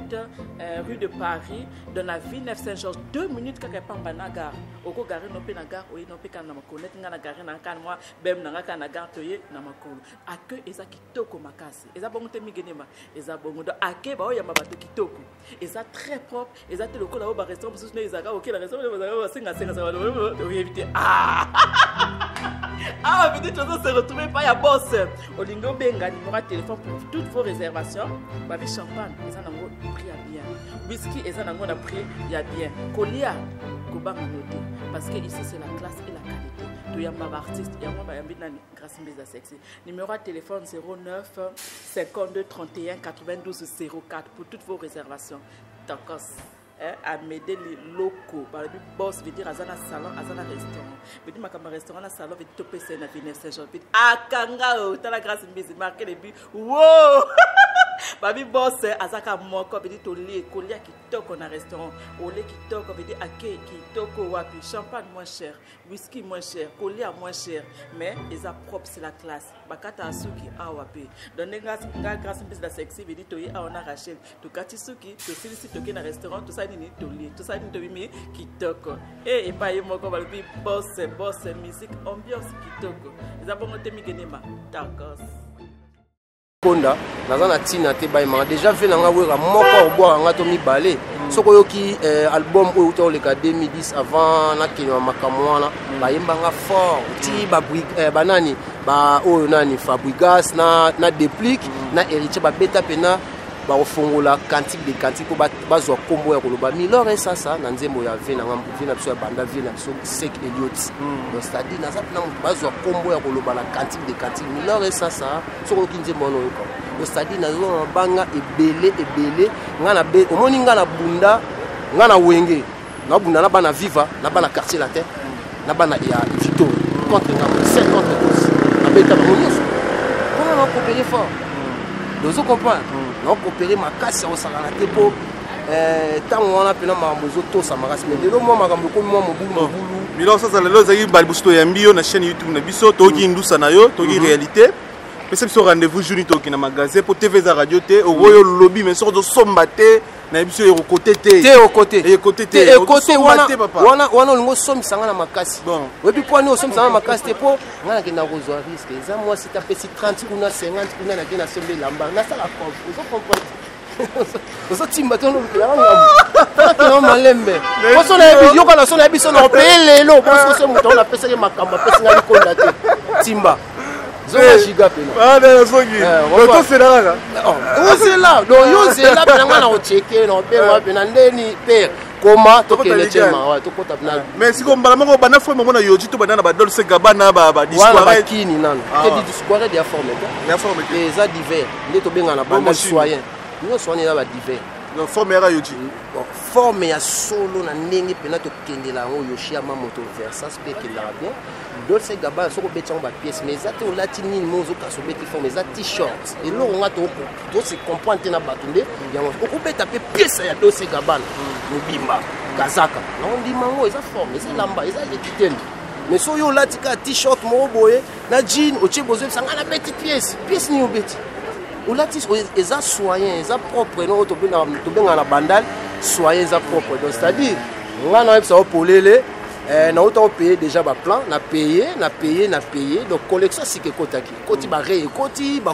rue de Paris dans la ville Saint-Georges 2 minutes kaka pamba na gare oko gare no pe na gare o ye no pe kana makonete ngana gare na kan moi bem na ngaka na gare to ye na makolo accueil eza kitoko makasi eza bongo te migenema eza bongo donc accueil ba o ya mabato kitoko eza très propre eza te ko na ba restaurant parce que les aga OK la restaurant va singa ça va éviter peut-être on se retrouver pas ya boss olingo benga numéro de téléphone pour toutes vos réservations ba vi champagne ça nango prix à bien whisky et ça nango na prix ya bien colia ko ba noté parce que ici c'est la classe et la qualité to yamba artiste ya moi ba yambi nani grâce mbeza sexy numéro de téléphone 09 52 31 92 04 pour toutes vos réservations Takos à m'aider les locaux par le boss veut dire azana salon azana restaurant veut dire ma restaurant na salon veut topé c'est na venir Saint-Jean veut akanga o ta la grâce mbezi marquer les buts wow babi boss azaka moko veut dire to lie colia kitoko na restaurant olé kitoko veut dire ake kitoko wapi champagne moins cher whisky moins cher colia moins cher mais les propre c'est la classe bakata asuki awapi donner grâce mbezi la sexy veut dire to y a on a Rachel to kati suki to silisi to na restaurant to ça ni toli tout ça ni to bimi kitoko et pas moko balobi boss musique ambiance kitoko eza bongo te migenema takos konda nazana tina te baima déjà fait nga wera moko oboa nga to mibale soko yoki album oyo to le 2010 avant na kinwa makamwana bayimba nga fort ti ba banani ba oyo nani Fabrigas na déplique na héritier ba beta pena ba ofongola cantique de cantique ko bazwa kombo ya koloba milor et ça na nzembo ya vena nga vena biso ya banda vena biso sec Elliot donc c'est-à-dire na zapna bazwa kombo ya koloba la cantique de cantique milor et ça soko kinzembo no ko donc c'est-à-dire na zo banga ebele nga na be omoni nga na bunda nga na wenge na bunda na bana viva na bana quartier la terre na bana ya Victor contre nga 5 contre 12 na beta ba monyoso comment on coopérer fort donc vous comprenez non coopérer ma casse au salon te po ntango wana mpena makambo ezotosa makasi me lelo mwa makambo ekomi mwa mobulu biloko sasa lelo ezalaki balibusu toyambi yo na chaîne YouTube na biso toyoki ndusa na yo toyoki réalité pesa biso rendez-vous journée toyoki na magasin po TV eza radio te okoyo lobby mais soko tosomba te na biso ekokote te wana olingo osomisanga na makasi oyebi mpo ani osomisanga na makasi te mpo ngai nakenda kozwa risque eza mwasi tapesi 30 kuna 50 kuna nake nasombi elamba nasala ozokomprendre ozotimba te olobikelaakino malembe poso nayebi yoka na so nayebi so na opeye lelo poso se moto ona apesaki makambo apesinga likonda te timba giga ozela donc yo zela pena nga na ocheke na obenga pena ndeni père koma tokende chema tokota pena mais siko mbala moko bana forme mona yoji to bana ba Dolce Gabbana ba discours kini nano te di discours de forme te eza divers nde tobenga na banda soyen nous soignons na ba divers donc forme ya yoji forme ya solo na ndenge pena tokendela ngo yoshi ama moto versas pe kendela bien Dolce Gabbana soko betango ba pièce mais ça te olati nini mozo kaso beti forme za t-shirt et lo nga to se comprendre na batunde yango okubeta pe pièce ya Dolce Gabbana mobimba kazaka na ondima ngo eza forme eza lamba eza lekitende mais so yo olati ka t-shirt mo boye na jean oche bozo sanga na beti pièce ni obeti olati eza soyen eza propre no to benga na bandal soyen eza propre donc c'est-à-dire nga na yebisa opolele na autant payer déjà ba plan na payer donc collection sike kotaki koti ba re koti ba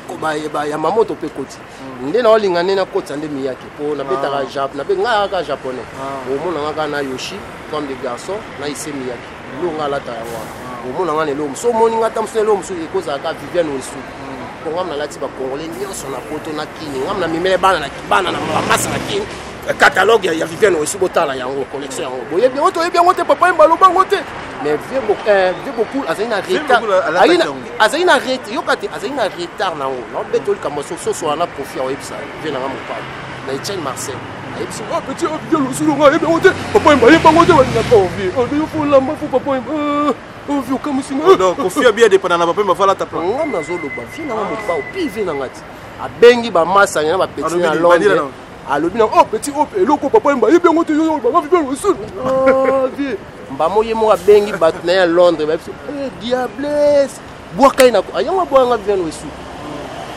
ya mamoto pe koti nde na olingane na koti ande miyaki po na betaka jap na be nga ka japonais o mona nga na yoshi comme des garçons na ise miyaki lo nga lata yango o mona nga ne lo so moni nga tamse lo msu ekoza ka Vivienne Wesu ko ngam na lati ba congolais nyonso na poto na kini ngam na mimele bana na masa na kini catalogue ya Vivienne Wesu botala yango collection yango boye bien oto bien ote papa mbaloba ngote mais vieux beaucoup azina retard azina retard yokate azina retard na ngo na betol kamo so na profit o ebisa vient na mo pa na Etienne Marcel ebisa oh petit bien le sulu nga bien ote papa mbaloba ngote wa na ko vie o yo faut lamba faut papa oh vieux comme singa donc confia bien dépendant na papa mbavala ta plan ngam na zolo ba vient na mo pa o pive na ngati abengi ba massa na ba petit na Londres alobi na oh petit op eloko papa mba yebi ngote yo ba Vivienne Wesu vie mbamo ye mo abengi bat na Londres ba diables boaka ina ayango boanga Vivienne Wesu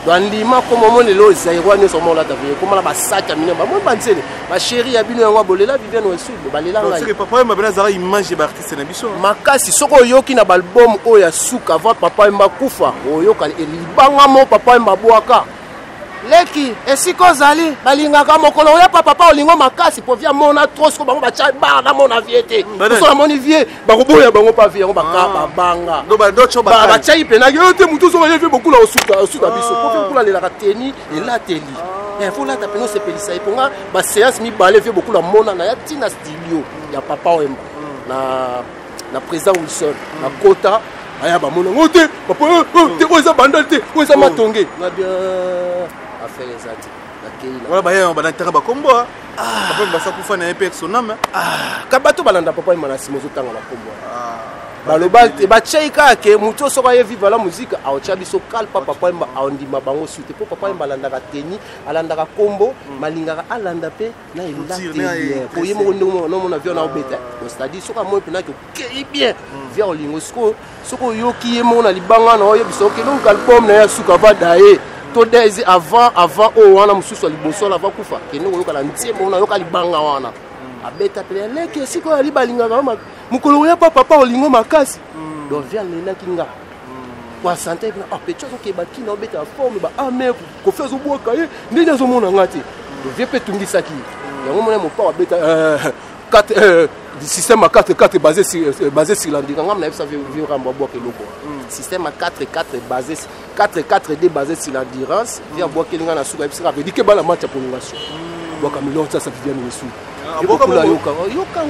bandima komo monelo zairwa ne somo la tavie komo la basaka mine ba mo banzele ba chéri ya bino yango bolela Vivienne Wesu balela ngai c'est papa mba bena zara image ba artiste na biso makasi soko yoki na album oya suka va papa mba kufa oyoka elibanga mo papa mba boaka leki esiko zali balingaka mokolo ya papa olingo makasi po via mona trosko bango bacha ba na mona viete so na moni vie bakoboya bango pa vie ba banga do ba docho ba bacha ipena yote mutu so yevi beaucoup la osuka biso po kula lela teni elateli faut la tapeno se pelisa iponga ba séance mi balé vie beaucoup la mona na ya tina studio ya papa Wemba na président Wilson na kota aya ba mona ngote papa te oza bandal te oza matonge na bien affaire ezati nakei wala baye banataka bakombo papa mbasa kufa na epe sonama kabato balanda papa imana simo zotanga na kombo baloba te bachaika ke muto soka ye viva la musique aocha biso kalpa papa imba aondima bango suite po papa imba landaka teni alandaka kombo malingaka alanda pe na elate po ye mo no mona vio na obeta c'est-à-dire soka mo pena ke kei bien via olingo soko yoki ye mo na libanga na oyo biso ke no album na ya suka va dae to des avant o wana mususu liboso la va kufa ke no yoka la ntiembo na yoka libanga wana abeta pe leke siko ali balingaka mukolo ya papa olingo makasi donc via lena kinga kwa santé pe petit so ke baki na obeta forme ba ame ko fezo boka ye ndenge zo mona ngati vie pe tungisaki yango mona mo pa obeta 4 système à 4 basé sur l'endurance ngam na ça vieux rambo boka loko système à 4 basé 4D basé sur l'endurance via boka linga na suka ebisaka veut dire que ba la match prolongation boka milon ça vient nous sous boka yoka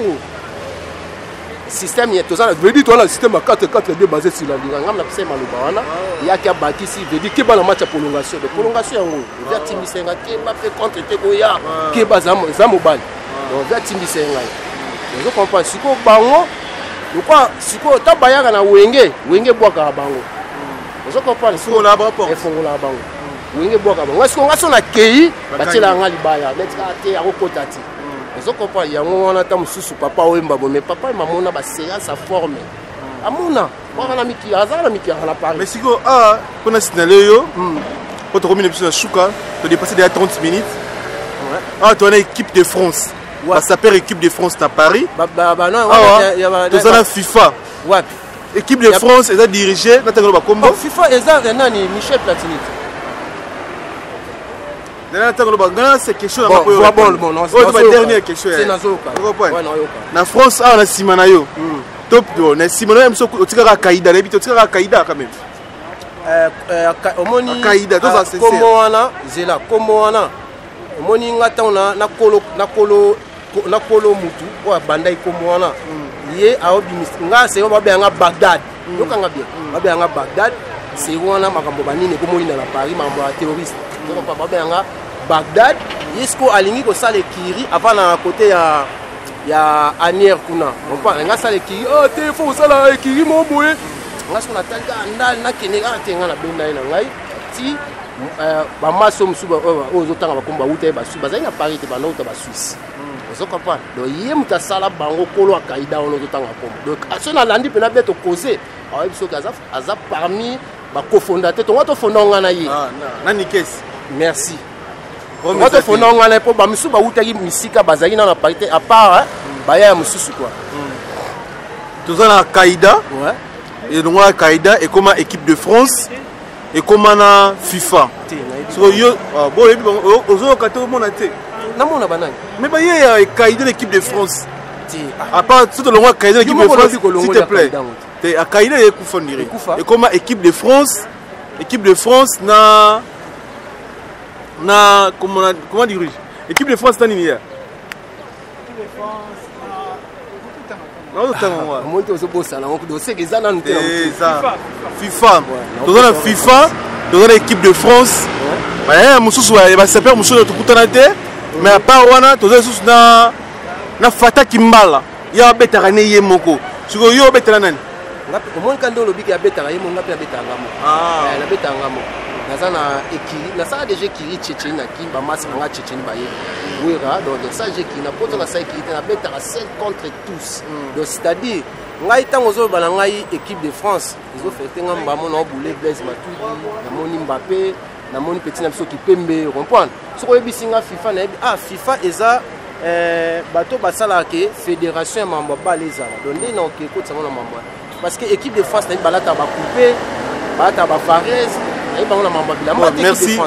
système ya tozana veut dire toi le système à 4D basé sur l'endurance ngam na pesa maloba wana ya ki abaki si veut dire que ba la match prolongation de prolongation yango via timisenga ke ba fait contre te ko ya ke ba za mobile donc via timisenga je comprends siko bango lokwa siko tabayaka na wenge bwaka bango je comprends siko la rapport efongola bango wenge boka ba ngasi ngasi na kei batela nga libaya netika te akokota ti ozo comprendre yango wana ta mususu papa oyemba bo mais papa et maman na ba séance sa forme amuna wana miki azala miki ala parler mais siko ah kona sinale yo pour te remettre sur la chouka tu dépasser déjà 30 minutes ah tu as une équipe de France ça s'appelle équipe de France à Paris non tu as la FIFA équipe de France est dirigée dans le combat FIFA est nani Michel Platini c'est quelque chose bon dernière question c'est nazoka na France ah na simana yo top do na simana yo mso otikaka kaida na bito otikaka kaida quand même omoni kaida to ça c'est comment wana zela comment wana omoni ngata na kolo mutu wa bandai comment wana ye aobimis nga c'est ba benga Bagdad yokanga bien ba benga Bagdad c'est wana makambo banini ko moni na Paris makambo ya terroriste donc ba benga Bagdad yesko alingi ko sala kiri avant na côté ya Anier kuna on parle nga sala kiri oh te faut sala kiri mo boye nga sona talga ndal na kenega tenga na benda ina ngai ti ba maso musuba ozo tanga bakomba uta ba suba za ina Paris te ba na uta ba Suisse ozo comprendre donc ye muta sala bango kolo akaida ono zo tanga komba donc asona landi pena beto causer ayi biso kaza parmi ba cofondateur to ngato fondonga na ye nani kesi merci Votre fondant on a pas musu ba utaki misika bazali na parité à part baya mususu quoi. Tous en a Qaïda. Ouais. Et donc la Qaïda et comme équipe de France et comme na FIFA. So yo bon et ozo kato mon até. Na mona banani. Mais ba yé Qaïda l'équipe de France. À part tout le monde Qaïda l'équipe de France s'il te plaît. Té à Qaïda et Koufondiri. Et comme équipe de France na comment dire équipe de France tani ya équipe de France FIFA dans la FIFA dans l'équipe de France ouais mususu va s'appeler mususu tukutana te mais à part wana tozo susu na Fata Kimbala ya betara ne ye moko siko yo betara nani ngapi omoni kando lobiki ya betara ye monga pe betara mo na betara mo nazana ekiri na ça déjà kiri tchétchénie na kimba mas nga tchétchénie ba ye wera donc ça j'ai qui na poto na ça ekiri na betara 5 contre tous donc c'est-à-dire ngai tango zo bana ngai équipe de France ils ont fait ngamba mo na boule Blaise Matuidi na moni Mbappé na moni petit na biso Kipembe comprendre ce ko yebisinga FIFA na FIFA eza bato basala ke fédération mambo ba les ala donc ndé na ke ko tsama na mambo parce que équipe de France na balata ba couper balata ba Fares.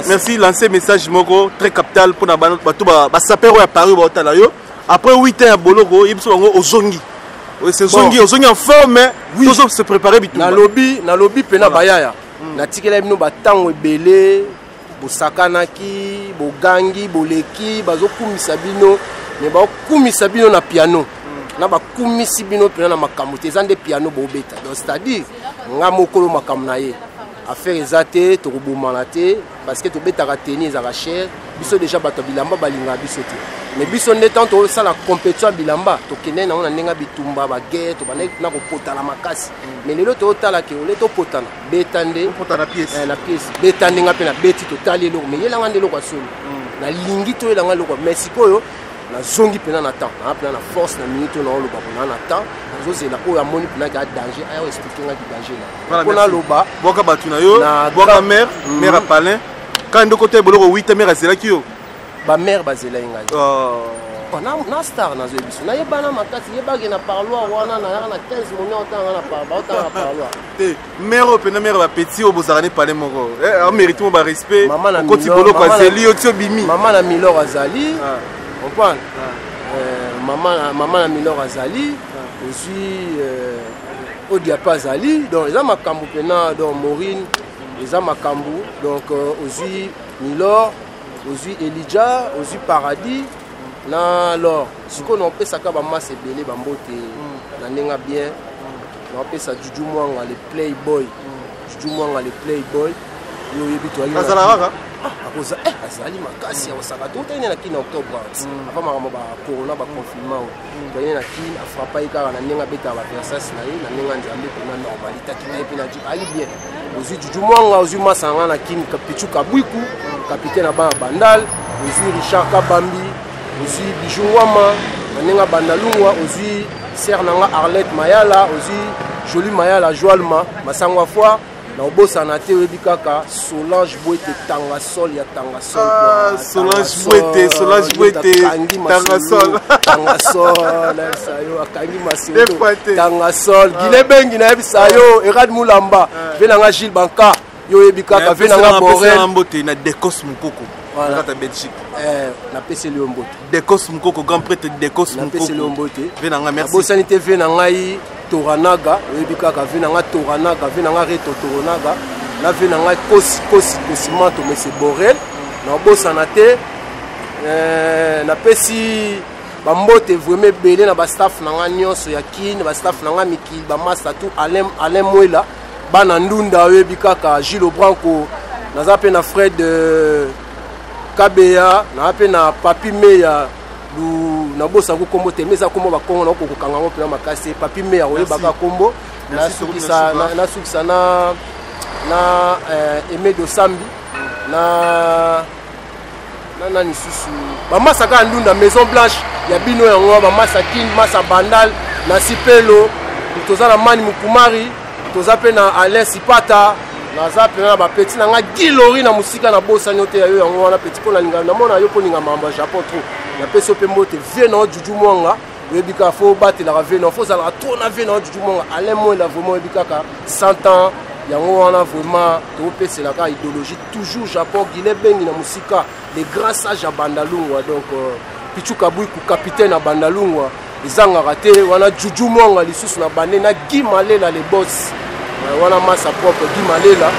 Merci, lancez message moko très capital pour na bato ba sapero ya Paris ba otala yo après 8 ans ya boloko ibiso bango ozongi c'est zongi ozongi en forme mais tous se préparer bitu na lobby pena bayaya na tikela bino batango ebele bosakanaki bogangi boleki bazokumisa bino mais bakumisa bino na piano na bakumisi bino pena na makambo te zande piano bobeta donc c'est-à-dire nga mokolo makambo na ye affaire ezate to kobomana te parce que to betaka tennis ezaka cher biso déjà bato bilamba balinga biso te mais biso nde tant to sala compétition bilamba to kende na ona ndenga bitumba ba guerre to bana na kopotana makasi mais lelo to tala ke ole to potana betande potana pièce na pièce betande nga pe na beti to tali lo mais yela ngande lo kwa solo na lingi to yela ngalo kwa Mexico yo na zongi pena na temps na pena na force na minute na lo ba na temps zozela oyo amoni pena ka danger ayo expliquer nga ki danger là pona loba boka batuna yo boka mère à Palin quand de côté boloko 8 mère azela ki yo ba mère bazela ngai na star na zo biso na yebana makati yebage na parloir wana na 15 millions tanga na parloir te mère pena mère ba petit o bozarane Palin moko a mérite mo ba respect koti boloko azeli yo tio bimi maman na Milor azali comprendre maman na Milor azali aussi Odiapa azali donc les makambu pena donc Maureen les makambu donc aussi Milor aussi Elijah aussi Paradis na alors siko na pesa ka ba masse belé ba mbote na ndenga bien na pesa Juju Mwanga le playboy yo yebi to azala akoza azali makasi akosaka totayine na kini na octobre apa makambo bacorona baconfinement toyine na kini afrapa ye kaka na ndenge abetaka baversas na ye na ndenge nzambe mpena normalitaki na ye mpe na ali bien ozwi Juju Mwanga ozwi masa nga na kini Pichu Kabwiku kapitaine na bana Bandal ozwi Richard Kabambi ozwi Bijou Ngwama na ndenge Bandalungwa ozwi ser nanga Arlette Mayala ozwi Jolie Mayala Joalma masangwa fois na obosana te oyebi kaka Solange Bwete Tangasol ya Tangasol Solange Bwete Tangasol sayo akangi masolo Tangasol Gilebengi na yebisa yo Erad Mulamba venanga Gilles Banka yo yebi kaka venanga Borel mbote na Dekos Mukoko voilà ta Belgique na pese le mbote Dekos Mukoko grand prêtre Dekos na pese le mbote venanga merci bosani te venanga yi Toranaga oyebi kaka venanga Toranaga venanga Reto Toranaga na venanga Kosimanto Mese Borel na bosana te na pesi bambote vraiment belé na ba staff nanga nyonso ya kine ba staff nanga mikili ba master tout Alain Mwela bana ndunda oyebi kaka Gilles Branco naza pe na Fred Kabea na pe na Papi Meya na bosa ko kombo te meza kombo ba kongo na ko kokanga ngo pena makasi Papi Meya oyeba ka kombo na sukisa na Emedo Sambi na nani susu ba masaka ndunda Maison Blanche ya bino yango ba masakin masa Bandal na Sipelo toza na Mani Mukumari toza pe na Alain Sipata naza pe na ba petit na nga Gilori na musika na bosa nyote ya yo yango wana petit pona linga na mona yo poninga mamba Japon trop na peso pe mbote veno Juju Mwanga yebika fo batela ka veno fo za la tona veno Juju Mwanga Alain Mwela vraiment yebika ka 100 ans yango wana vraiment to pesela ka idéologie toujours Japon Gilebengi na musika les grands sages à Bandalungwa donc Pichu Kabwiku capitaine à Bandalungwa ezanga raté wana Juju Mwanga lisusu na bande na Gimalela les boss wana masa propre Gimalela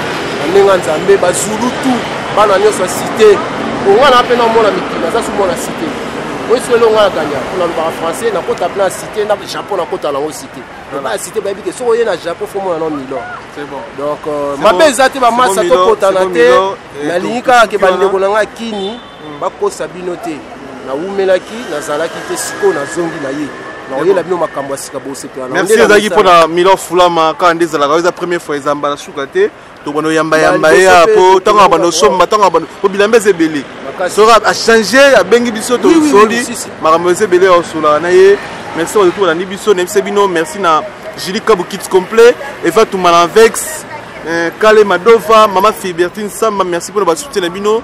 ndenge nzambe bazulu tout bana nyonso cité ongana pe na mona mikina za sumona cité oyeso elonga ganya pour la français na kota plan cité na Japon na kota la cité ba cité ba bike so oye na Japon fo mona no Milan c'est bon donc mabeza te ba masa to kota na te na linika ke bandeko na nga kini bakosa bino te na umelaki na zalaki te siko na zongi na ye na oyela bino makambo asika bo sepela merci ezaki pona Milan Fulama ka ndezala ka za première fois ezamba la sukate to bono yamba ya po tanga bano somba tanga bano po bilambe zebeli sera a changer a bengi biso to soli makambo zebeli o sola na ye merci au tout la nibiso nemse bino merci na Julie Kabu Kids complet Eva Tumalanvex Kale Madova Mama Fibertine Samba merci pour le soutien na bino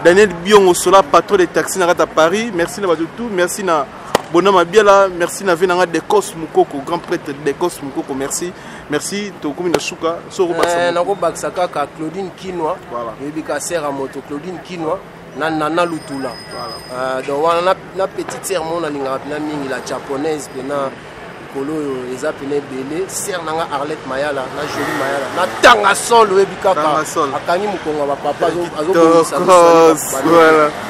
Daniel Biongo Sola patron des taxis na Paris merci na tout merci na Bonhomme Biela, merci na venanga Dekos Mukoko, grand prêtre Dekos Mukoko, merci. Merci to komi na suka so ko baksa. Na ko baksa kaka Claudine Kinwa. Voilà. Yebika sera moto Claudine Kinwa na Nana Lutula. Voilà. Donc wana na petite sœur mon na linga na mingi la japonaise pena kolo eza pena belé, sœur nanga Arlette Mayala, na Jolie Mayala. Na Tangasol yebika ka. Akangi mukonga ba papa azo voilà.